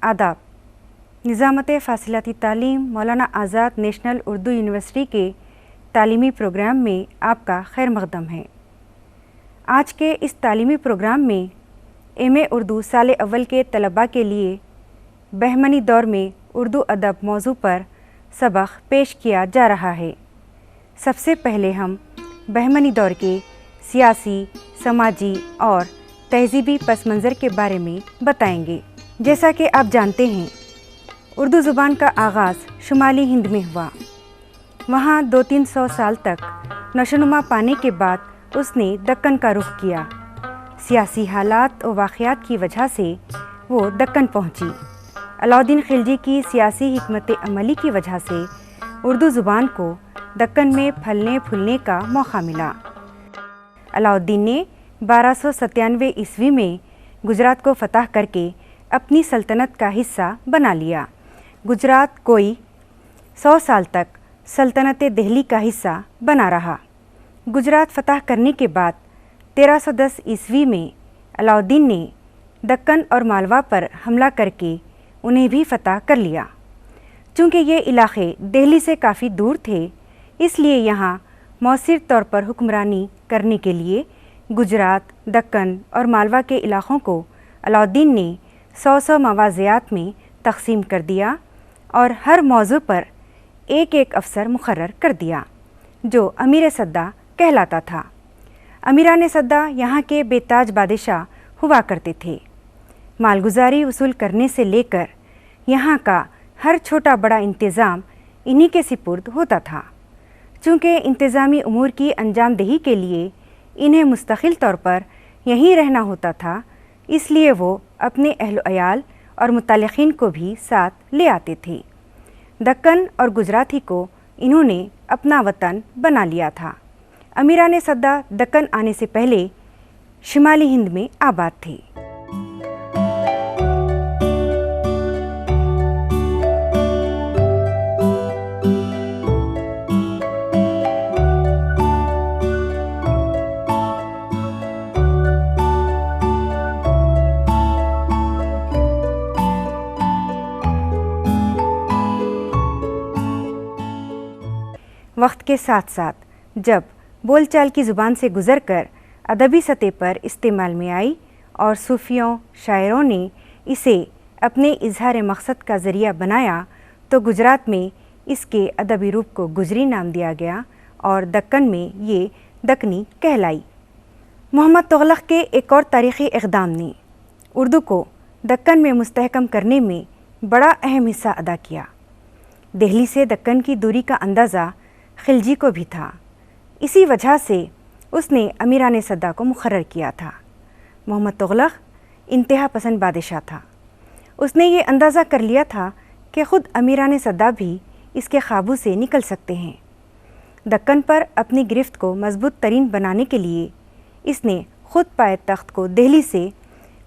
आदाब। निज़ामत फ़ासिलाती तालीम मौलाना आज़ाद national Urdu university के तालीमी प्रोग्राम में आपका खैर मक़दम है। आज के इस तालीमी प्रोग्राम में एम.ए. उर्दू साल अव्वल के तलबा के लिए बहमनी दौर में उर्दू अदब मौजू पर सबक पेश किया जा रहा है। सबसे पहले हम बहमनी दौर के सियासी, समाजी और तहज़ीबी पस मंज़र के बारे में बताएंगे। जैसा कि आप जानते हैं, उर्दू ज़ुबान का आगाज़ शुमाली हिंद में हुआ। वहाँ 200-300 साल तक नशोनुमा पाने के बाद उसने दक्कन का रुख किया। सियासी हालात और वाक़यात की वजह से वो दक्कन पहुँची। अलाउद्दीन खिलजी की सियासी हिकमत अमली की वजह से उर्दू ज़ुबान को दक्कन में फलने फूलने का मौका मिला। अलाउद्दीन ने 1297 ईस्वी में गुजरात को फ़तह करके अपनी सल्तनत का हिस्सा बना लिया। गुजरात कोई 100 साल तक सल्तनत दिल्ली का हिस्सा बना रहा। गुजरात फ़तह करने के बाद 1310 ईस्वी में अलाउद्दीन ने दक्कन और मालवा पर हमला करके उन्हें भी फ़तह कर लिया। चूँकि ये इलाक़े दिल्ली से काफ़ी दूर थे, इसलिए यहाँ मौसिर तौर पर हुक्मरानी करने के लिए गुजरात, दक्कन और मालवा के इलाक़ों को अलाउद्दीन ने 100 मवाज़ियात में तक़सीम कर दिया और हर मौज़ू पर एक एक अफसर मुक़र्रर कर दिया, जो अमीर सद्दा कहलाता था। अमीरान सद्दा यहाँ के बेताज बादशाह हुआ करते थे। मालगुजारी वसूल करने से लेकर यहाँ का हर छोटा बड़ा इंतज़ाम इन्हीं के सिपुर्द होता था। चूँकि इंतज़ामी उमूर की अंजामदही के लिए इन्हें मुस्तकिल तौर पर यहीं रहना होता था, इसलिए वो अपने अहल अयाल और मुतल्लिक़ीन को भी साथ ले आते थे। दक्कन और गुजराती को इन्होंने अपना वतन बना लिया था। अमीरान सद्दा दक्कन आने से पहले शुमाली हिंद में आबाद थे। वक्त के साथ साथ जब बोलचाल की ज़ुबान से गुज़र कर अदबी सतह पर इस्तेमाल में आई और सूफ़ियों, शायरों ने इसे अपने इजहार मकसद का ज़रिया बनाया, तो गुजरात में इसके अदबी रूप को गुजरी नाम दिया गया और दक्कन में ये दक्कनी कहलाई। मोहम्मद तुग़लक़ के एक और तारीख़ी इक़दाम ने उर्दू को दक्कन में मुस्तहकम करने में बड़ा अहम हिस्सा अदा किया। दिल्ली से दक्कन की दूरी का अंदाज़ा खिलजी को भी था। इसी वजह से उसने अमीरान सद्दा को मुक़र्रर किया था। मोहम्मद तुग़लक़ इंतहा पसंद बादशाह था। उसने ये अंदाज़ा कर लिया था कि ख़ुद अमीरान सद्दा भी इसके काबू से निकल सकते हैं। दक्कन पर अपनी गिरफ्त को मजबूत तरीन बनाने के लिए इसने ख़ुद पाए तख्त को दिल्ली से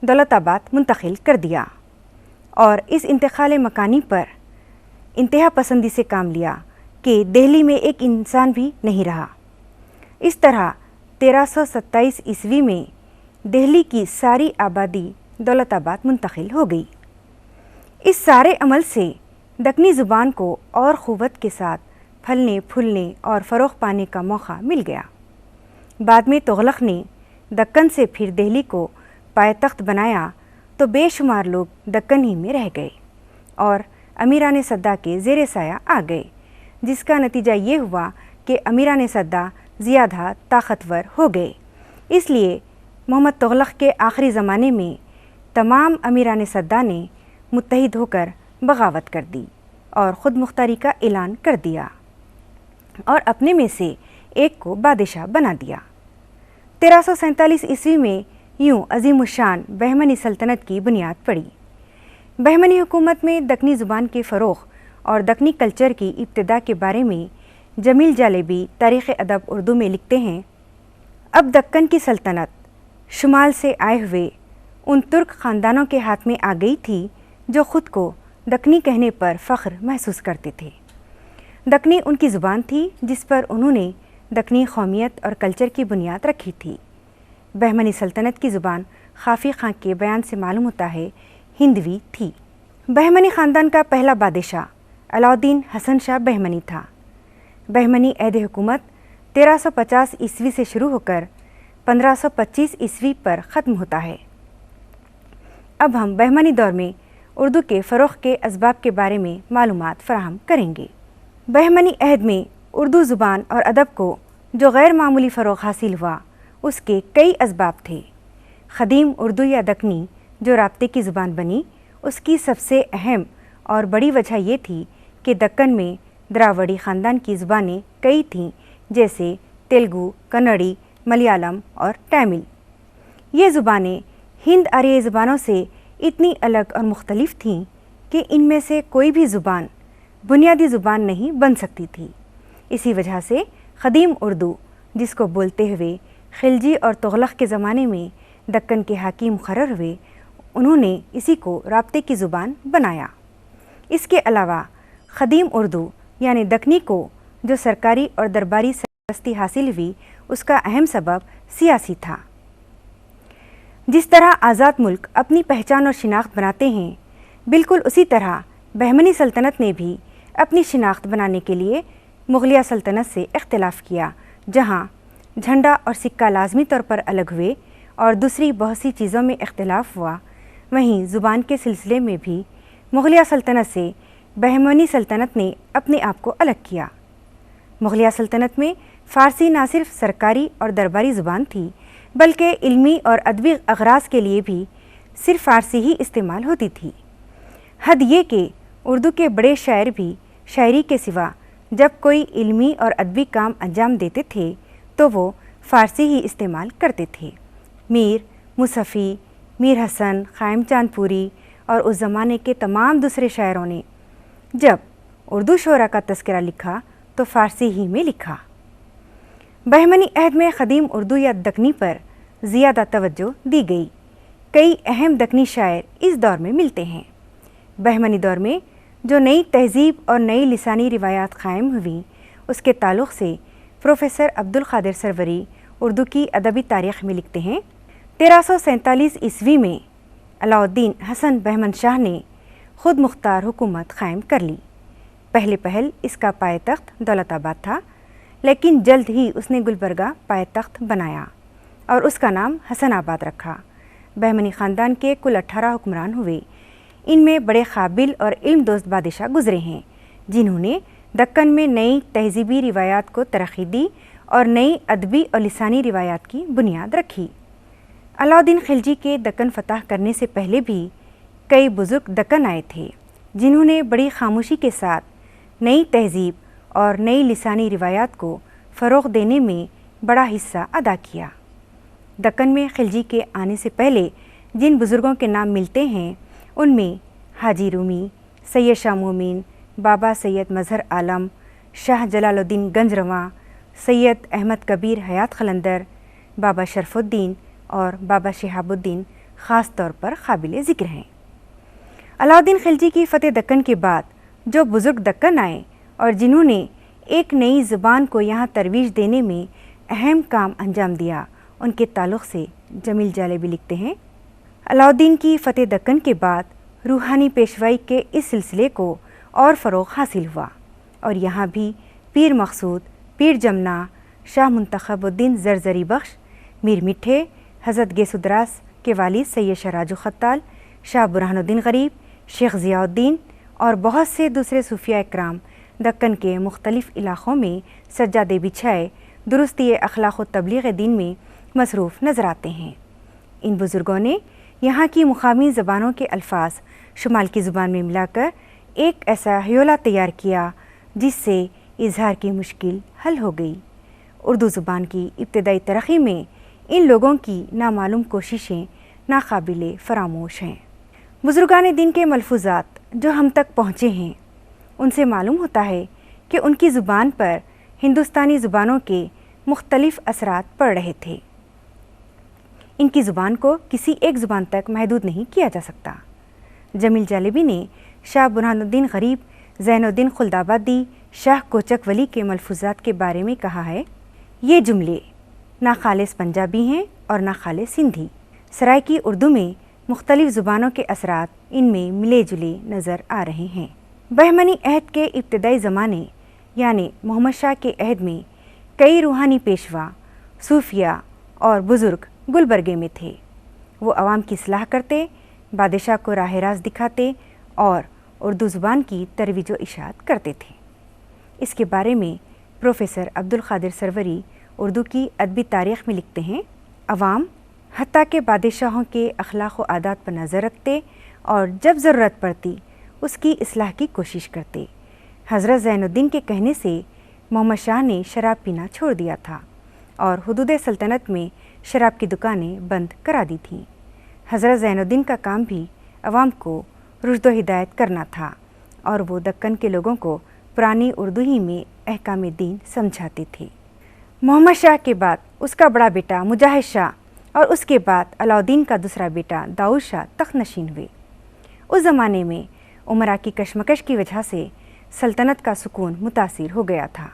दौलताबाद मुंतकिल कर दिया और इस इंतकाल मकानी पर इंतहा पसंदी से काम लिया कि दिल्ली में एक इंसान भी नहीं रहा। इस तरह 1327 ईस्वी में दिल्ली की सारी आबादी दौलताबाद मुंतकिल हो गई। इस सारे अमल से दक्कनी ज़ुबान को और क़ुव्वत के साथ फलने फूलने और फ़रोग़ पाने का मौका मिल गया। बाद में तुग़लक़ ने दक्कन से फिर दिल्ली को पायतख्त बनाया, तो बेशुमार लोग दक्कन ही में रह गए और अमीरान सद्दा के ज़ेर साया आ गए, जिसका नतीजा ये हुआ कि अमीरान सद्दा ज़्यादा ताकतवर हो गए। इसलिए मोहम्मद तुग़लक़ के आखिरी ज़माने में तमाम अमीरान सद्दा ने मुत्तहिद होकर बगावत कर दी और ख़ुद मुख्तारी का ऐलान कर दिया और अपने में से एक को बादशाह बना दिया। 1347 ईस्वी में यूँ अज़ीमुशान बहमनी सल्तनत की बुनियाद पड़ी। बहमनी हुकूमत में दक्कनी ज़ुबान के फ़रोग़ और दक्कनी कल्चर की इब्तिदा के बारे में जमील जालेबी तारीख़ अदब उर्दू में लिखते हैं, अब दक्कन की सल्तनत शुमाल से आए हुए उन तुर्क ख़ानदानों के हाथ में आ गई थी जो ख़ुद को दक्कनी कहने पर फ़ख्र महसूस करते थे। दक्कनी उनकी ज़ुबान थी जिस पर उन्होंने दक्कनी कौमियत और कल्चर की बुनियाद रखी थी। बहमनी सल्तनत की ज़ुबान खाफ़ी खां के बयान से मालूम होता है हिंदवी थी। بہمنی خاندان کا پہلا بادشاہ علاؤدین حسن شاہ بہمنی تھا۔ بہمنی عہد حکومت 1350 عیسوی سے شروع ہو کر 1525 عیسوی پر ختم ہوتا ہے۔ اب ہم بہمنی دور میں اردو کے فروغ کے اسباب کے بارے میں معلومات فراہم کریں گے۔ بہمنی عہد میں اردو زبان اور ادب کو جو غیر معمولی فروغ حاصل ہوا، اس کے کئی اسباب تھے۔ قدیم اردو یا دکنی جو رابطے کی زبان بنی، اس کی سب سے اہم اور بڑی وجہ یہ تھی کہ دکن میں دراوڑی خاندان کی زبانیں کئی تھیں، جیسے تیلگو، کنڑی، ملیالم اور تامل۔ یہ زبانیں ہند آریائی زبانوں سے اتنی الگ اور مختلف تھیں کہ ان میں سے کوئی بھی زبان بنیادی زبان نہیں بن سکتی تھی۔ اسی وجہ سے قدیم اردو، جس کو بولتے ہوئے خلجی اور تغلق کے زمانے میں دکن کے حاکم مقرر ہوئے، انہوں نے اسی کو رابطے کی زبان بنایا۔ اس کے علاوہ قدیم اردو یعنی دکنی کو جو سرکاری اور درباری سرپرستی حاصل ہوئی، اس کا اہم سبب سیاسی تھا۔ جس طرح آزاد ملک اپنی پہچان اور شناخت بناتے ہیں، بالکل اسی طرح بہمنی سلطنت نے بھی اپنی شناخت بنانے کے لیے مغلیہ سلطنت سے اختلاف کیا۔ جہاں جھنڈا اور سکہ لازمی طور پر الگ ہوئے اور دوسری بہت سی چیزوں میں اختلاف ہوا، وہیں زبان کے سلسلے میں بھی مغلیہ سلطنت سے بہمنی سلطنت نے اپنے آپ کو الگ کیا۔ مغلیہ سلطنت میں فارسی نہ صرف سرکاری اور درباری زبان تھی، بلکہ علمی اور ادبی اغراض کے لیے بھی صرف فارسی ہی استعمال ہوتی تھی۔ حد یہ کہ اردو کے بڑے شاعر بھی شاعری کے سوا جب کوئی علمی اور ادبی کام انجام دیتے تھے تو وہ فارسی ہی استعمال کرتے تھے۔ میر مصفی، میر حسن، قائم چاند پوری اور اس زمانے کے تمام دوسرے شاعروں نے جب اردو شعراء کا تذکرہ لکھا تو فارسی ہی میں لکھا۔ بہمنی عہد میں قدیم اردو یا دکنی پر زیادہ توجہ دی گئی۔ کئی اہم دکنی شاعر اس دور میں ملتے ہیں۔ بہمنی دور میں جو نئی تہذیب اور نئی لسانی روایات قائم ہوئیں، اس کے تعلق سے پروفیسر عبدالقادر سروری اردو کی ادبی تاریخ میں لکھتے ہیں، 1347 عیسوی میں علاؤدین حسن بہمن شاہ نے خود مختار حکومت قائم کر لی۔ پہلے پہل اس کا پائے تخت دولت آباد تھا، لیکن جلد ہی اس نے گلبرگہ پائے تخت بنایا اور اس کا نام حسن آباد رکھا۔ بہمنی خاندان کے کل 18 حکمران ہوئے۔ ان میں بڑے قابل اور علم دوست بادشاہ گزرے ہیں، جنہوں نے دکن میں نئی تہذیبی روایات کو ترقی دی اور نئی ادبی اور لسانی روایات کی بنیاد رکھی۔ علاؤدین خلجی کے دکن فتح کرنے سے پہلے بھی کئی بزرگ دکن آئے تھے، جنہوں نے بڑی خاموشی کے ساتھ نئی تہذیب اور نئی لسانی روایات کو فروغ دینے میں بڑا حصہ ادا کیا۔ دکن میں خلجی کے آنے سے پہلے جن بزرگوں کے نام ملتے ہیں، ان میں حاجی رومی، سید شاہ مومن، بابا سید مظہر عالم، شاہ جلال الدین گنج رواں، سید احمد کبیر حیات قلندر، بابا شرف الدین اور بابا شہاب الدین خاص طور پر قابل ذکر ہیں۔ علاؤدین خلجی کی فتح دکن کے بعد جو بزرگ دکن آئے اور جنہوں نے ایک نئی زبان کو یہاں ترویج دینے میں اہم کام انجام دیا، ان کے تعلق سے جمیل جالبی لکھتے ہیں، علاؤدین کی فتح دکن کے بعد روحانی پیشوائی کے اس سلسلے کو اور فروغ حاصل ہوا اور یہاں بھی پیر مقصود، پیر جمنا، شاہ منتخب الدین زرزری بخش، میر میٹھے، حضرت گیس ادراس کے والد سید شراج خطال، شاہ برہان الدین غریب، شیخ ضیاء الدین اور بہت سے دوسرے صوفیاء اکرام دکن کے مختلف علاقوں میں سجادے بچھائے درستی اخلاق و تبلیغ دین میں مصروف نظر آتے ہیں۔ ان بزرگوں نے یہاں کی مقامی زبانوں کے الفاظ شمال کی زبان میں ملا کر ایک ایسا ہیولہ تیار کیا جس سے اظہار کی مشکل حل ہو گئی۔ اردو زبان کی ابتدائی ترقی میں ان لوگوں کی نامعلوم کوششیں ناقابل فراموش ہیں۔ بزرگان دین کے ملفوظات جو ہم تک پہنچے ہیں، ان سے معلوم ہوتا ہے کہ ان کی زبان پر ہندوستانی زبانوں کے مختلف اثرات پڑ رہے تھے۔ ان کی زبان کو کسی ایک زبان تک محدود نہیں کیا جا سکتا۔ جمیل جالبی نے شاہ برہان الدین غریب، زین الدین خلدآبادی، شاہ کوچک ولی کے ملفوظات کے بارے میں کہا ہے، یہ جملے نہ خالص پنجابی ہیں اور نہ خالص سندھی۔ سرائکی اردو میں مختلف زبانوں کے اثرات ان میں ملے جلے نظر آ رہے ہیں۔ بہمنی عہد کے ابتدائی زمانے یعنی محمد شاہ کے عہد میں کئی روحانی پیشوا، صوفیہ اور بزرگ گلبرگے میں تھے۔ وہ عوام کی اصلاح کرتے، بادشاہ کو راہ راست دکھاتے اور اردو زبان کی ترویج و اشاعت کرتے تھے۔ اس کے بارے میں پروفیسر عبدالقادر سروری اردو کی ادبی تاریخ میں لکھتے ہیں، عوام حتیٰ کہ بادشاہوں کے اخلاق و عادات پر نظر رکھتے اور جب ضرورت پڑتی اس کی اصلاح کی کوشش کرتے۔ حضرت زین الدین کے کہنے سے محمد شاہ نے شراب پینا چھوڑ دیا تھا اور حدود سلطنت میں شراب کی دکانیں بند کرا دی تھیں۔ حضرت زین الدین کا کام بھی عوام کو رشد و ہدایت کرنا تھا اور وہ دکن کے لوگوں کو پرانی اردو ہی میں احکام دین سمجھاتے تھے۔ محمد شاہ کے بعد اس کا بڑا بیٹا مجاہد شاہ اور اس کے بعد علاؤدین کا دوسرا بیٹا داؤر شاہ تخت نشین ہوئے۔ اس زمانے میں امراء کی کشمکش کی وجہ سے سلطنت کا سکون متاثر ہو گیا تھا۔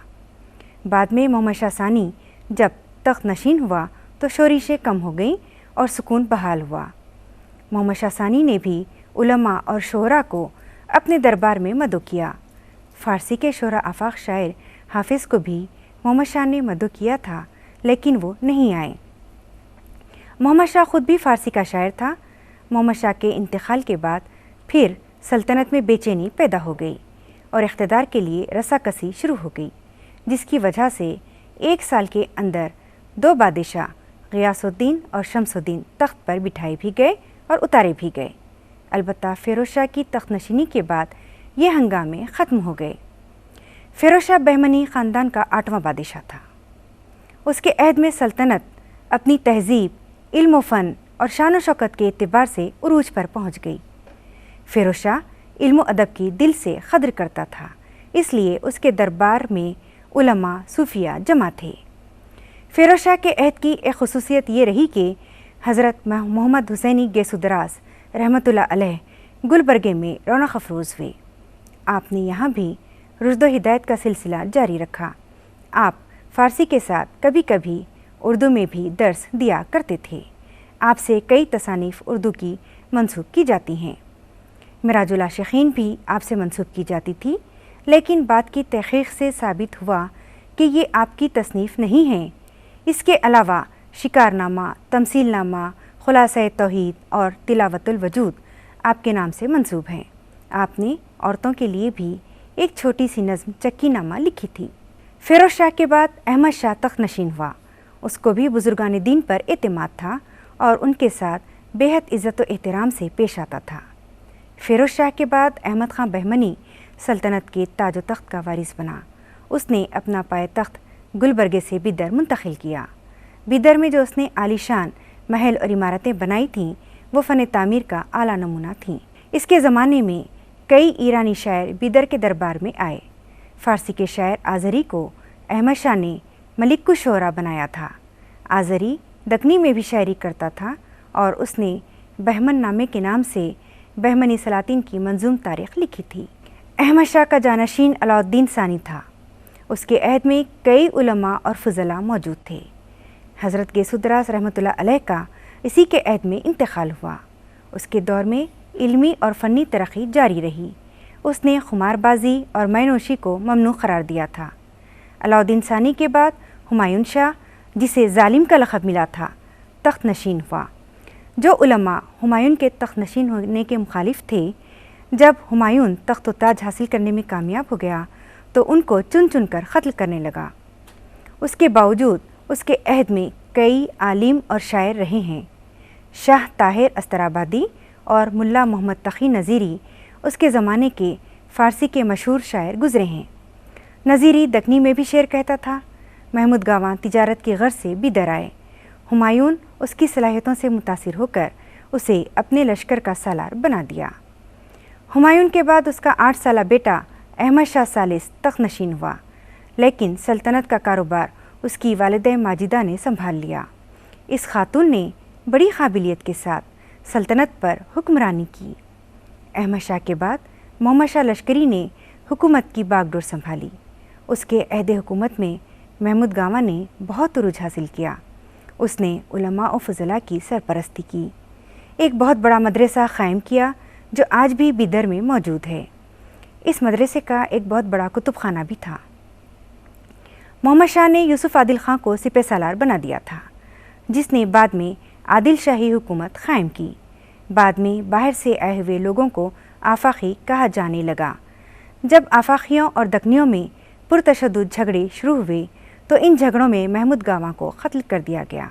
بعد میں محمد شاہ ثانی جب تخت نشین ہوا تو شورشیں کم ہو گئیں اور سکون بحال ہوا۔ محمد شاہ ثانی نے بھی علماء اور شعراء کو اپنے دربار میں مدعو کیا۔ فارسی کے شعراء آفاق شاعر حافظ کو بھی محمد شاہ نے مدعو کیا تھا لیکن وہ نہیں آئے۔ محمد شاہ خود بھی فارسی کا شاعر تھا۔ محمد شاہ کے انتقال کے بعد پھر سلطنت میں بے چینی پیدا ہو گئی اور اقتدار کے لیے رساکسی شروع ہو گئی، جس کی وجہ سے 1 سال کے اندر 2 بادشاہ غیاث الدین اور شمس الدین تخت پر بٹھائے بھی گئے اور اتارے بھی گئے۔ البتہ فیروز شاہ کی تخت نشینی کے بعد یہ ہنگامے ختم ہو گئے۔ فیروز شاہ بہمنی خاندان کا 8واں بادشاہ تھا۔ اس کے عہد میں سلطنت اپنی تہذیب، علم و فن اور شان و شوکت کے اعتبار سے عروج پر پہنچ گئی۔ فیروز شاہ علم و ادب کی دل سے قدر کرتا تھا، اس لیے اس کے دربار میں علماء، صوفیہ جمع تھے۔ فیروز شاہ کے عہد کی ایک خصوصیت یہ رہی کہ حضرت محمد حسینی گیسو دراز رحمۃ اللہ علیہ گلبرگے میں رونق افروز ہوئے۔ آپ نے یہاں بھی رشد و ہدایت کا سلسلہ جاری رکھا۔ آپ فارسی کے ساتھ کبھی کبھی اردو میں بھی درس دیا کرتے تھے۔ آپ سے کئی تصانیف اردو کی منسوب کی جاتی ہیں۔ معراج العاشقین بھی آپ سے منسوب کی جاتی تھی، لیکن بعد کی تحقیق سے ثابت ہوا کہ یہ آپ کی تصنیف نہیں ہے۔ اس کے علاوہ شکارنامہ، تمثیل نامہ، خلاصۂ توحید اور تلاوت الوجود آپ کے نام سے منسوب ہیں۔ آپ نے عورتوں کے لیے بھی ایک چھوٹی سی نظم چکی نامہ لکھی تھی۔ فیروز شاہ کے بعد احمد شاہ تخت نشین ہوا۔ اس کو بھی بزرگان دین پر اعتماد تھا اور ان کے ساتھ بے حد عزت و احترام سے پیش آتا تھا۔ فیروز شاہ کے بعد احمد خاں بہمنی سلطنت کے تاج و تخت کا وارث بنا۔ اس نے اپنا پائے تخت گلبرگے سے بیدر منتقل کیا۔ بیدر میں جو اس نے عالی شان محل اور عمارتیں بنائی تھیں وہ فن تعمیر کا اعلیٰ نمونہ تھیں۔ اس کے زمانے میں کئی ایرانی شاعر بیدر کے دربار میں آئے۔ فارسی کے شاعر آذری کو احمد شاہ نے ملک الشعراء بنایا تھا۔ آذری دکنی میں بھی شاعری کرتا تھا اور اس نے بہمن نامے کے نام سے بہمنی سلاطین کی منظوم تاریخ لکھی تھی۔ احمد شاہ کا جانشین علاؤدین ثانی تھا۔ اس کے عہد میں کئی علماء اور فضلاء موجود تھے۔ حضرت گیسو دراز رحمۃ اللہ علیہ کا اسی کے عہد میں انتقال ہوا۔ اس کے دور میں علمی اور فنی ترقی جاری رہی۔ اس نے خمار بازی اور مے نوشی کو ممنوع قرار دیا تھا۔ علاؤدین ثانی کے بعد ہمایون شاہ، جسے ظالم کا لقب ملا تھا، تخت نشین ہوا۔ جو علماء ہمایون کے تخت نشین ہونے کے مخالف تھے، جب ہمایون تخت و تاج حاصل کرنے میں کامیاب ہو گیا تو ان کو چن چن کر قتل کرنے لگا۔ اس کے باوجود اس کے عہد میں کئی عالم اور شاعر رہے ہیں۔ شاہ طاہر استرابادی اور ملا محمد تقی نظیری اس کے زمانے کے فارسی کے مشہور شاعر گزرے ہیں۔ نظیری دکنی میں بھی شعر کہتا تھا۔ محمود گاواں تجارت کی غرض سے بیدر آئے۔ ہمایون اس کی صلاحیتوں سے متاثر ہو کر اسے اپنے لشکر کا سالار بنا دیا۔ ہمایون کے بعد اس کا 8 سالہ بیٹا احمد شاہ ثالث تخت نشین ہوا، لیکن سلطنت کا کاروبار اس کی والدہ ماجدہ نے سنبھال لیا۔ اس خاتون نے بڑی قابلیت کے ساتھ سلطنت پر حکمرانی کی۔ احمد شاہ کے بعد محمد شاہ لشکری نے حکومت کی باغ ڈور سنبھالی۔ اس کے عہد حکومت میں محمود گاواں نے بہت عروج حاصل کیا۔ اس نے علماء و فضلاء کی سرپرستی کی۔ एक बहुत बड़ा मदरसा कायम किया जो आज भी बिदर में मौजूद है। इस मदरसे का एक बहुत बड़ा कुतुब खाना भी था। मोहम्मद शाह ने यूसुफ आदिल खां को सिपह सालार बना दिया था, जिसने बाद में आदिल शाही हुकूमत कायम की। बाद में बाहर से आए हुए लोगों को आफाकी कहा जाने लगा। जब आफाकियों और दक्नियों में पुरतशद्दुद झगड़े शुरू हुए तो इन झगड़ों में महमूद गावा को कत्ल कर दिया गया।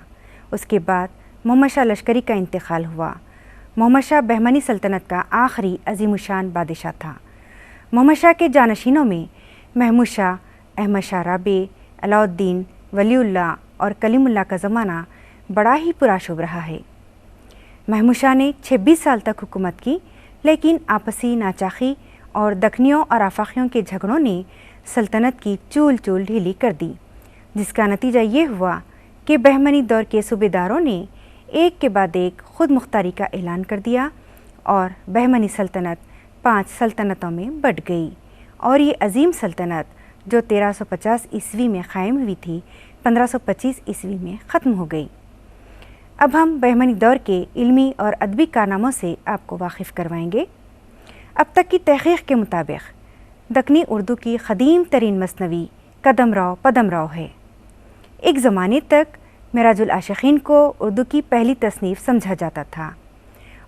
उसके बाद मोहम्मद शाह लश्करी का इंतकाल हुआ। मोहम्मद शाह बहमनी सल्तनत का आखिरी अजीमुशान बादशाह था। मोहम्मद शाह के जानशीनों में महमूद शाह, अहमद शाह राबे, अलाउद्दीन, वलीउल्लाह और कलीमुल्लाह का ज़माना बड़ा ही पुरशुभ रहा है। महमूद शाह ने 26 साल तक हुकूमत की, लेकिन आपसी नाचाखी और दखनियों और आफाकियों के झगड़ों ने सल्तनत की चूल चूल ढीली कर दी, जिसका नतीजा ये हुआ कि बहमनी दौर के सूबेदारों ने एक के बाद एक खुद मुख्तारी का ऐलान कर दिया और बहमनी सल्तनत 5 सल्तनतों में बट गई और ये अजीम सल्तनत जो 1350 ईस्वी में कायम हुई थी, 1525 ईस्वी में ख़त्म हो गई। अब हम बहमनी दौर के इल्मी और अदबी कारनामों से आपको वाकिफ़ करवाएंगे। अब तक की तहक़ीक़ के मुताबिक दक्नी उर्दू की क़दीम तरीन मसनवी कदमराव पदमराव है। एक ज़माने तक मिराजुल आशिक़ीन को उर्दू की पहली तसनीफ़ समझा जाता था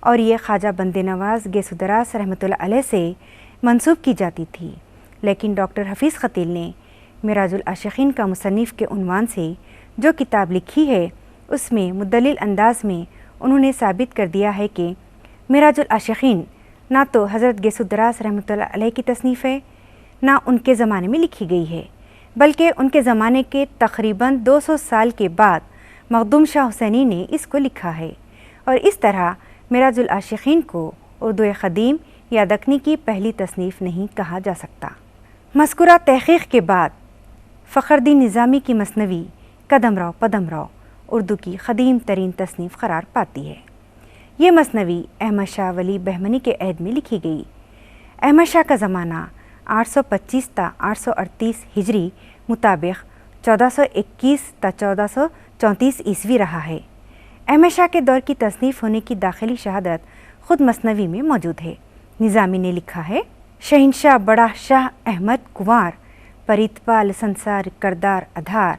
और ये ख्वाजा बंदे नवाज़ गेसुदरास रहमतुल्लाह अलैह से मंसूब की जाती थी, लेकिन डॉक्टर हफीज़ ख़तील ने मिराजुल आशिक़ीन का मुसन्निफ़ के उन्वान से जो किताब लिखी है, उसमें मुद्दलिल अंदाज में उन्होंने साबित कर दिया है कि मिराजुल आशिक़ीन ना तो हज़रत गेसुदरास रहमतुल्लाह अलैह की तसनीफ़ है, ना उनके ज़माने में लिखी गई है, बल्कि उनके ज़माने के तकरीबन 200 साल के बाद मखदूम शाह हुसैनी ने इसको लिखा है। और इस तरह मिराजुल आशिक़ीन को उर्दू क़दीम या दक्नी की पहली तसनीफ़ नहीं कहा जा सकता। मज़कूरा तहक़ीक़ के बाद फ़खरुद्दीन निज़ामी की मसनवी कदमराव पदमराव उर्दू की क़दीम तरीन तसनीफ़ क़रार पाती है। ये मसनवी अहमद शाह वली बहमनी के अहद में लिखी गई। अहमद शाह का ज़माना 825 ता 838 हिजरी मुताबिक 1421 ता 1434 ईस्वी रहा है। अहमद शाह के दौर की तसनीफ़ होने की दाखिली शहादत ख़ुद मसनवी में मौजूद है। निज़ामी ने लिखा है, शहनशाह बड़ा शाह अहमद कुंवार, परितपाल संसार करदार अधार,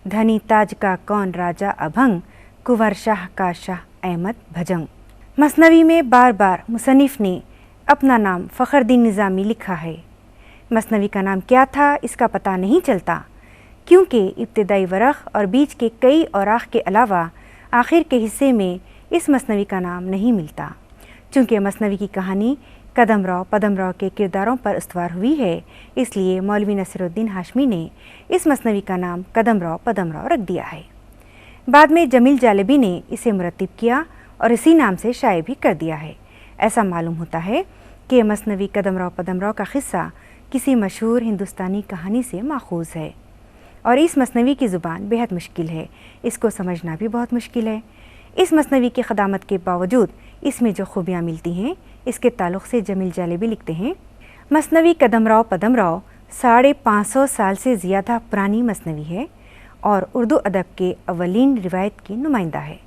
धनी ताज का कौन राजा अभंग, कुंवर शाह का शाह अहमद भजंग। मसनवी में बार बार मुसन्निफ़ ने अपना नाम फ़खरुद्दीन निज़ामी लिखा है। मसनवी का नाम क्या था इसका पता नहीं चलता, क्योंकि इब्तिदाई वरक़ और बीच के कई औराक़ के अलावा आखिर के हिस्से में इस मसनवी का नाम नहीं मिलता। चूँकि मसनवी की कहानी कदमराव पदमराव के किरदारों पर इस्तवार हुई है, इसलिए मौलवी नसीरुद्दीन हाशमी ने इस मसनवी का नाम कदमराव पदमराव रख दिया है। बाद में जमील जालिबी ने इसे मुरत्तिब किया और इसी नाम से शाये भी कर दिया है। ऐसा मालूम होता है कि मसनवी कदमराव पदमराव का क़िस्सा किसी मशहूर हिंदुस्तानी कहानी से माखूज़ है और इस मसनवी की ज़ुबान बेहद मुश्किल है, इसको समझना भी बहुत मुश्किल है। इस मसनवी की ख़दामत के बावजूद इसमें जो खूबियाँ मिलती हैं, इसके ताल्लुक़ से जमील जालिबी लिखते हैं, मसनवी कदमराव पदमराव 550 साल से ज़्यादा पुरानी मसनवी है और उर्दू अदब के अव्वलीन रिवायत की नुमाइंदा है।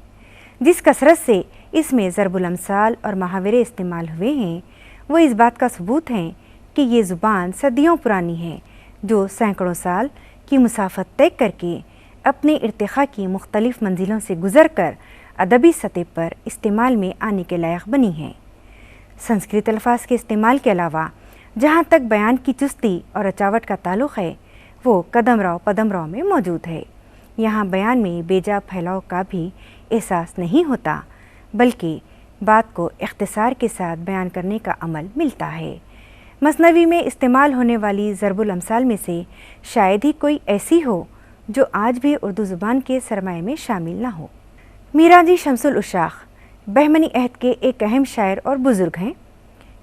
जिस कसरत से इसमें ज़रबुल अमसाल और मुहावरे इस्तेमाल हुए हैं, वो इस बात का सबूत है कि ये ज़ुबान सदियों पुरानी है, जो सैकड़ों साल की मुसाफत तय करके अपने इर्तिक़ा की मुख्तलिफ़ मंजिलों से गुज़र कर अदबी सतह पर इस्तेमाल में आने के लायक बनी है। संस्कृत अल्फाज के इस्तेमाल के अलावा जहाँ तक बयान की चुस्ती और रचावट का ताल्लुक़ है, वो कदमराव पदमराव में मौजूद है। यहाँ बयान में बेजा फैलाव का भी एहसास नहीं होता, बल्कि बात को इख्तिसार के साथ बयान करने का अमल मिलता है। मसनवी में इस्तेमाल होने वाली ज़रबुल अमसाल में से शायद ही कोई ऐसी हो जो आज भी उर्दू ज़ुबान के सरमाए में शामिल ना हो। मीराजी शमसुल उशाख बहमनी अहद के एक अहम शायर और बुज़ुर्ग हैं।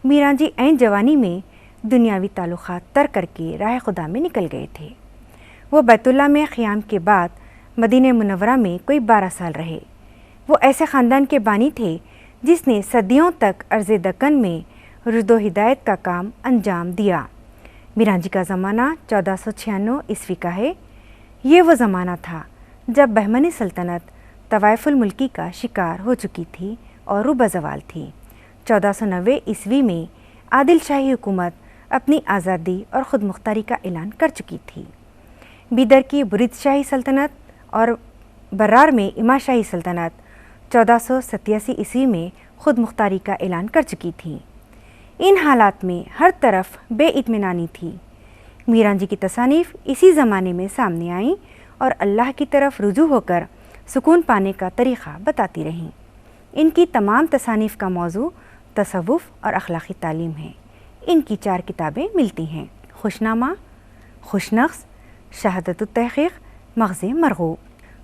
मीराजी ऐन जवानी में दुनियावी ताल्लुक़ात तर्क करके राह खुदा में निकल गए थे। वो बैतुल्लाह में क़ियाम के बाद मदीने मुनव्वरा में कोई 12 साल रहे। वो ऐसे ख़ानदान के बानी थे जिसने सदियों तक अर्ज़ दक्कन में रुजदो हिदायत का काम अंजाम दिया। मीराजी का ज़माना 1496 ईस्वी का है। ये वो ज़माना था जब बहमनी सल्तनत तवाइफुल मुल्की का शिकार हो चुकी थी और रूबा ज़वाल थी। 1490 ईस्वी में आदिल शाही हुकूमत अपनी आज़ादी और ख़ुद मुख्तारी का ऐलान कर चुकी थी। बीदर की बुरिद शाही सल्तनत और बर्रार में इमा शाही सल्तनत 1487 ईस्वी में ख़ुद मुख्तारी का ऐलान कर चुकी थी। इन हालात में हर तरफ बेइत्मीनानी थी। मीरान जी की तसानीफ़ इसी ज़माने में सामने आईं और अल्लाह की तरफ रुजू होकर सुकून पाने का तरीक़ा बताती रहीं। इनकी तमाम तसानीफ़ का मौजू तसव्वुफ़ और अखलाक़ी तालीम है। इनकी 4 किताबें मिलती हैं: खुशनामा, खुशनक्स, शहादतुत तहक़ीक़, मग़ज़े मरग़ूब।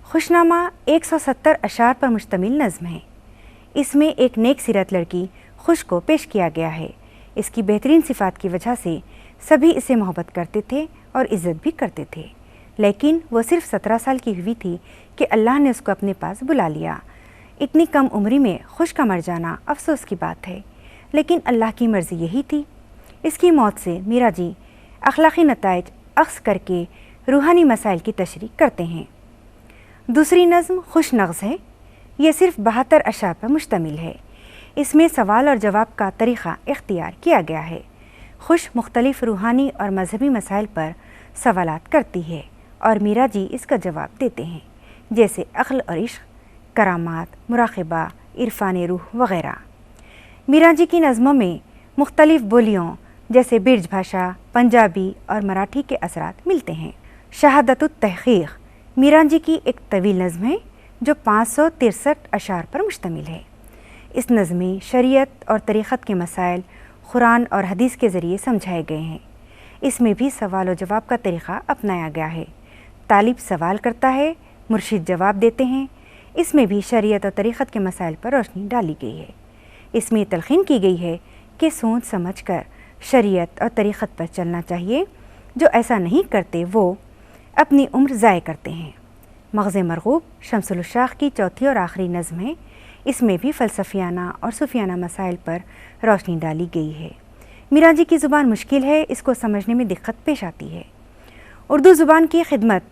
खुशनामा 170 अशार पर मुश्तमिल नज़्म है। इसमें एक नेक सीरत लड़की खुश को पेश किया गया है। इसकी बेहतरीन सिफ़ात की वजह से सभी इसे मोहब्बत करते थे और इज़्ज़त भी करते थे, लेकिन वो सिर्फ 17 साल की हुई थी कि अल्लाह ने उसको अपने पास बुला लिया। इतनी कम उम्री में खुश का मर जाना अफसोस की बात है, लेकिन अल्लाह की मर्ज़ी यही थी। इसकी मौत से मीरा जी अखलाक़ी नताइज अक्स करके रूहानी मसाइल की तशरीह करते हैं। दूसरी नज़्म खुश नग़्ज़ है। ये सिर्फ 72 अशार पर मुश्तमिल है। इसमें सवाल और जवाब का तरीक़ा इख्तियार किया गया है। खुश मुख्तलिफ़ रूहानी और मजहबी मसाइल पर सवालात करती है और मीरा जी इसका जवाब देते हैं, जैसे अक़्ल और इश्क़, करामात, मुराक़बा, इरफ़ान रूह वग़ैरह। मीरा जी की नज़्मों में मुख्तलिफ़ बोलियों जैसे बिरज भाषा, पंजाबी और मराठी के असरात मिलते हैं। शहादतुत तहक़ीक़ मीरा जी की एक तवील नज़्म है जो 563 अशार पर मुश्तमिल है। इस नज़्म में शरीयत और तरीक़त के मसाइल कुरान और हदीस के ज़रिए समझाए गए हैं। इसमें भी सवाल और जवाब का तरीक़ा अपनाया गया है। तालिब सवाल करता है, मुर्शिद जवाब देते हैं। इसमें भी शरीयत और तरीक़त के मसाइल पर रोशनी डाली गई है। इसमें तलक़ीन की गई है कि सोच समझ कर शरीयत और तरीक़त पर चलना चाहिए। जो ऐसा नहीं करते वो अपनी उम्र ज़ाय करते हैं। मग़ज़े मरग़ूब शम्सुल उश्शाक़ की चौथी और आखिरी नज़्म है। इसमें भी फ़लसफ़ियाना और सूफ़ियाना मसाइल पर रोशनी डाली गई है। मीरा जी की ज़ुबान मुश्किल है, इसको समझने में दिक्कत पेश आती है। उर्दू ज़ुबान की खिदमत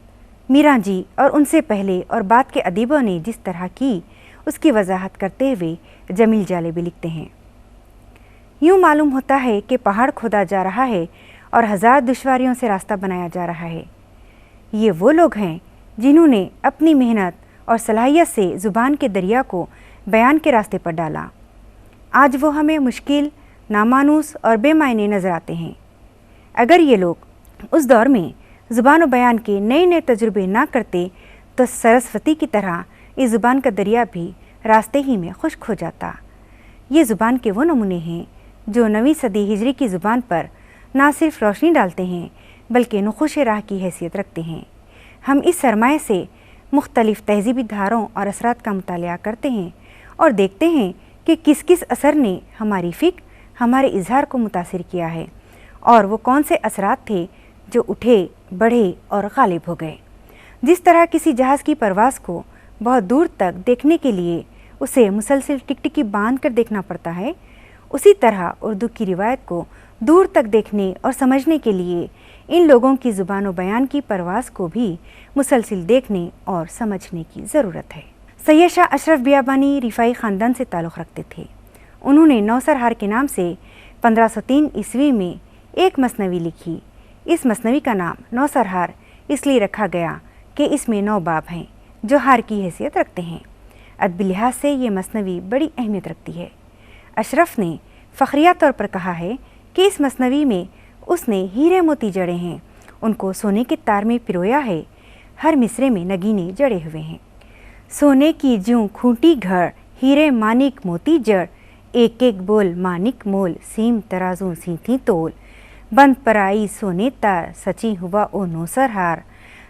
मीरा जी और उनसे पहले और बाद के अदीबों ने जिस तरह की, उसकी वजाहत करते हुए जमील जालिबी लिखते हैं। यूँ मालूम होता है कि पहाड़ खोदा जा रहा है और 1000 दुश्वारियों से रास्ता बनाया जा रहा है। ये वो लोग हैं जिन्होंने अपनी मेहनत और सलाहियत से ज़ुबान के दरिया को बयान के रास्ते पर डाला। आज वो हमें मुश्किल, नामानूस और बेमायने नज़र आते हैं। अगर ये लोग उस दौर में ज़ुबान और बयान के नए नए तजुर्बे ना करते तो सरस्वती की तरह इस ज़ुबान का दरिया भी रास्ते ही में खुश्क हो जाता। ये ज़ुबान के वो नमूने हैं जो 9वीं सदी हिजरी की ज़ुबान पर ना सिर्फ रोशनी डालते हैं बल्कि नुख़ुश राह की हैसियत रखते हैं। हम इस सरमाए से मुख्तलिफ़ तहज़ीबी धारों और असरात का मुतालिया करते हैं और देखते हैं कि किस किस असर ने हमारी फ़िक्र, हमारे इज़हार को मुतासिर किया है और वो कौन से असरात थे जो उठे, बढ़े और गालिब हो गए। जिस तरह किसी जहाज़ की परवाज़ को बहुत दूर तक देखने के लिए उसे मुसलसल टिकटिकी बांध कर देखना पड़ता है, उसी तरह उर्दू की रिवायत को दूर तक देखने और समझने के लिए इन लोगों की ज़ुबान व बयान की परवाज़ को भी मुसलसल देखने और समझने की ज़रूरत है। सैयद शाह अशरफ बियाबानी रिफ़ाई ख़ानदान से ताल्लुक़ रखते थे। उन्होंने नौसरहार के नाम से 1503 ईस्वी में एक मसनवी लिखी। इस मसनवी का नाम नौसरहार इसलिए रखा गया कि इसमें 9 बाब हैं जो हार की हैसियत रखते हैं। अदबी लिहाज से ये मसनवी बड़ी अहमियत रखती है। अशरफ ने फ़ख्रिया तौर पर कहा है कि इस मसनवी में उसने हीरे मोती जड़े हैं, उनको सोने के तार में पिरोया है। हर मिसरे में नगीने जड़े हुए हैं। सोने की जूं खूंटी घर, हीरे मानिक मोती जड़, एक एक बोल मानिक मोल, सीम तराजू सींथी तोल, बंद पराई सोने तार, सची हुआ ओ नौसरहार,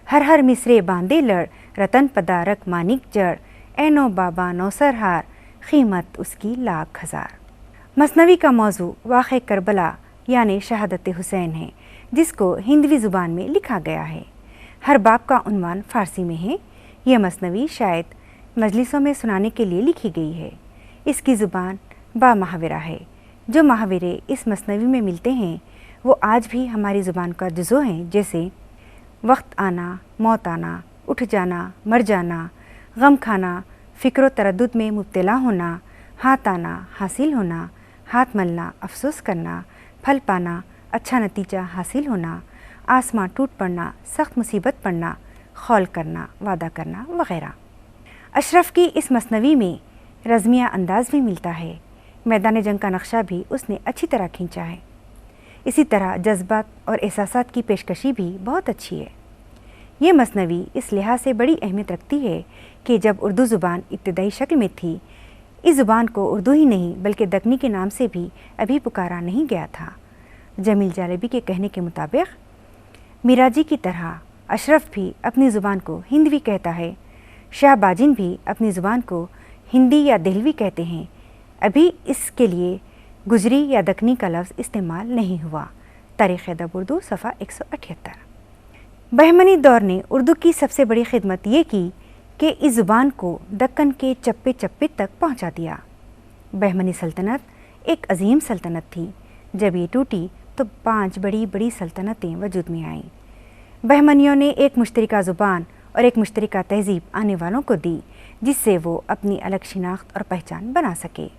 हर हर मिसरे बांधे लड़, रतन पदारक मानिक जड़, एनो बाबा नौसरहार, कीमत उसकी लाख हज़ार। मसनवी का मौजू वाक़े करबला यानी शहादत हुसैन है, जिसको हिंदवी ज़ुबान में लिखा गया है। हर बाब का उन्वान फ़ारसी में है। यह मसनवी शायद मजलिसों में सुनाने के लिए लिखी गई है। इसकी ज़ुबान बामहावरा है। जो महावरे इस मसनवी में मिलते हैं वो आज भी हमारी ज़ुबान का जुज़ो हैं, जैसे वक्त आना, मौत आना, उठ जाना, मर जाना, गम खाना, फ़िक्र तरद्दुद में मुब्तला होना, हाथ आना, हासिल होना, हाथ मलना, अफसोस करना, फल पाना, अच्छा नतीजा हासिल होना, आसमां टूट पड़ना, सख्त मुसीबत पड़ना, खौल करना, वादा करना वगैरह। अशरफ की इस मसनवी में रज़मिया अंदाज़ भी मिलता है। मैदान जंग का नक्शा भी उसने अच्छी तरह खींचा है। इसी तरह जज्बात और एहसासात की पेशकशी भी बहुत अच्छी है। ये मसनवी इस लिहाज से बड़ी अहमियत रखती है कि जब उर्दू ज़ुबान इब्तदाई शक्ल में थी, इस ज़ुबान को उर्दू ही नहीं बल्कि दक्कनी के नाम से भी अभी पुकारा नहीं गया था। जमील जालबी के कहने के मुताबिक मिराजी की तरह अशरफ भी अपनी ज़ुबान को हिंदवी कहता है, शाहबाजिन भी अपनी ज़ुबान को हिंदी या दहलवी कहते हैं। अभी इसके लिए गुजरी या दक्कनी का लफ्ज़ इस्तेमाल नहीं हुआ। तारीख़ अदब उर्दू सफ़ा 178। बहमनी दौर ने उर्दू की सबसे बड़ी खिदमत ये की कि इस ज़ुबान को दक्कन के चप्पे चप्पे तक पहुंचा दिया। बहमनी सल्तनत एक अजीम सल्तनत थी। जब ये टूटी तो 5 बड़ी बड़ी सल्तनतें वजूद में आईं। बहमनियों ने एक मुश्तरका ज़ुबान और एक मुश्तरका तहज़ीब आने वालों को दी, जिससे वो अपनी अलग शिनाख्त और पहचान बना सके।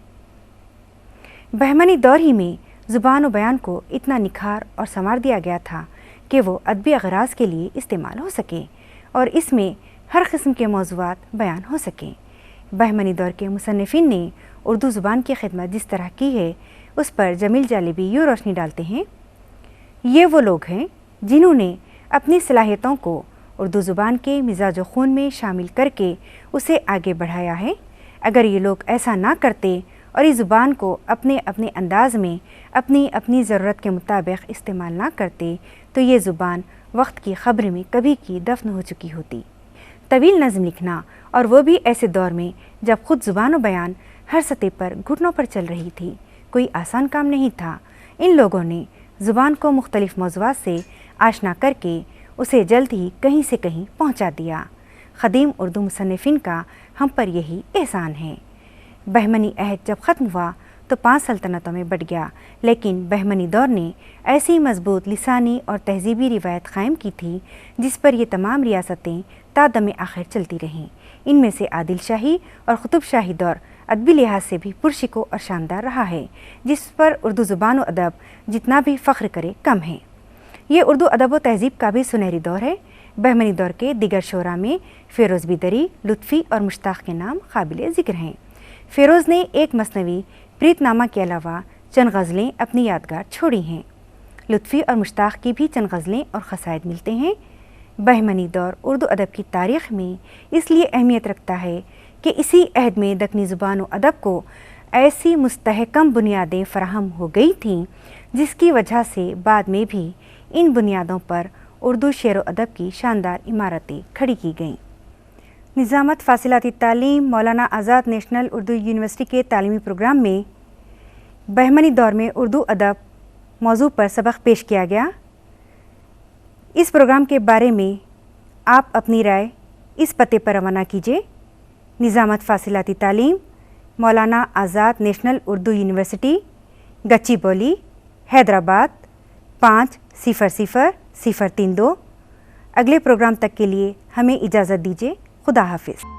बहमनी दौर ही में ज़ुबान और बयान को इतना निखार और संवार दिया गया था कि वो अदबी अगराज़ के लिए इस्तेमाल हो सके और इसमें हर किस्म के मौज़ूआत बयान हो सकें। बहमनी दौर के मुसन्निफ़ीन ने उर्दू ज़ुबान की खिदमत जिस तरह की है, उस पर जमील जालिबी यूँ रोशनी डालते हैं। ये वो लोग हैं जिन्होंने अपनी सलाहियतों को उर्दू ज़ुबान के मिजाज खून में शामिल करके उसे आगे बढ़ाया है। अगर ये लोग ऐसा ना करते और इस ज़ुबान को अपने अपने अंदाज में अपनी अपनी ज़रूरत के मुताबिक इस्तेमाल ना करते तो ये ज़ुबान वक्त की ख़ब्र में कभी की दफन हो चुकी होती। तवील नज़म लिखना, और वो भी ऐसे दौर में जब ख़ुद ज़ुबान और बयान हर सतह पर घुटनों पर चल रही थी, कोई आसान काम नहीं था। इन लोगों ने ज़ुबान को मुख्तलिफ़ मौज़ूआत से आशना करके उसे जल्द ही कहीं से कहीं पहुंचा दिया। ख़दीम उर्दू मुसन्निफ़ीन का हम पर यही एहसान है। बहमनी अहद जब ख़त्म हुआ तो 5 सल्तनतों में बट गया, लेकिन बहमनी दौर ने ऐसी मजबूत लिसानी और तहजीबी रिवायत क़ायम की थी जिस पर ये तमाम रियासतें तादम आखिर चलती रहें। इनमें से आदिल शाही और कुतुब शाही दौर अदबी लिहाज से भी पुरशिको और शानदार रहा है, जिस पर उर्दू ज़ुबान और अदब जितना भी फ़ख्र करे कम है। ये उर्दू अदब व तहज़ीब का भी सुनहरी दौर है। बहमनी दौर के दिगर शोरा में फ़िरोज़ बिदरी, लुत्फ़ी और मुश्ताक़ के नाम काबिल ज़िक्र हैं। फ़िरोज़ ने एक मसनवी प्रीतनामा के अलावा चंद गज़लें अपनी यादगार छोड़ी हैं। लुत्फ़ी और मुश्ताक़ की भी चंद गज़लें और क़साइद मिलते हैं। बहमनी दौर उर्दू अदब की तारीख़ में इसलिए अहमियत रखता है कि इसी अहद में दक्कनी ज़ुबान व अदब को ऐसी मुस्तहकम बुनियादें फ़राहम हो गई थीं जिसकी वजह से बाद में भी इन बुनियादों पर उर्दू शेर व अदब की शानदार इमारतें खड़ी की गईं। निज़ामत फ़ासिलाती तालीम मौलाना आज़ाद नेशनल उर्दू यूनिवर्सिटी के तालीमी प्रोग्राम में बहमनी दौर में उर्दू अदब मौजू पर सबक पेश किया गया। इस प्रोग्राम के बारे में आप अपनी राय इस पते पर रवाना कीजिए। निज़ामत फ़ासिलाती तालीम मौलाना आज़ाद नेशनल उर्दू यूनिवर्सिटी, गच्चीबौली, हैदराबाद 500032। अगले प्रोग्राम तक के लिए हमें इजाज़त दीजिए। खुदा हाफिज़।